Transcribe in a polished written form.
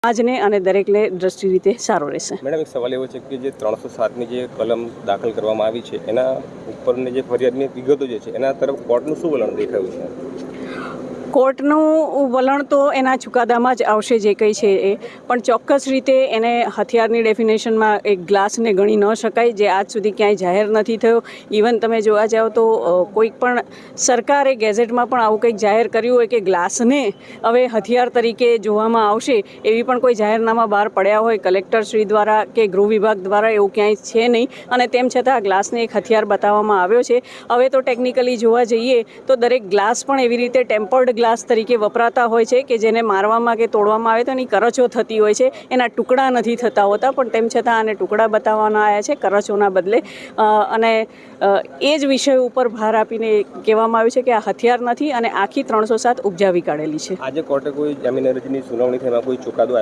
આજને અને દરેકને દ્રષ્ટિ રીતે સારો રહેશે. મેડમ, એક સવાલ એવો છે કે જે 307ની જે કલમ દાખલ કરવામાં આવી છે એના ઉપરની જે ફરિયાદની વિગતો જે છે એના તરફ કોર્ટનું શું વલણ દેખાયું છે? કોર્ટનું વલણ તો એના ચુકાદામાં જ આવશે જે કંઈ છે એ, પણ ચોક્કસ રીતે એને હથિયારની ડેફિનેશનમાં એક ગ્લાસને ગણી ન શકાય, જે આજ સુધી ક્યાંય જાહેર નથી થયો. ઇવન તમે જોવા જાઓ તો કોઈક પણ સરકારે ગેઝેટમાં પણ આવું કંઈક જાહેર કર્યું હોય કે ગ્લાસને હવે હથિયાર તરીકે જોવામાં આવશે, એવી પણ કોઈ જાહેરનામા બહાર પડ્યા હોય કલેક્ટરશ્રી દ્વારા કે ગૃહ વિભાગ દ્વારા, એવું ક્યાંય છે નહીં. અને તેમ છતાં આ ગ્લાસને એક હથિયાર બતાવવામાં આવ્યો છે. હવે તો ટેકનિકલી જોવા જઈએ તો દરેક ગ્લાસ પણ એવી રીતે ટેમ્પર્ડ ગ્લાસ તરીકે વપરાતા હોય છે કે જેને મારવામાં કે તોડવામાં આવે તો એની કરચો થતી હોય છે, એના ટુકડા નથી થતા હોતા. પણ તેમ છતાં આને ટુકડા બતાવવાના આવ્યા છે કરચોના બદલે. અને એ જ વિષય ઉપર ભાર આપીને કહેવામાં આવ્યું છે કે આ હથિયાર નથી અને આખી 307 ઉપજાવી કાઢેલી છે. આજે કોર્ટે કોઈ જામીન અરજીની સુનાવણી થવા કોઈ ચુકાદો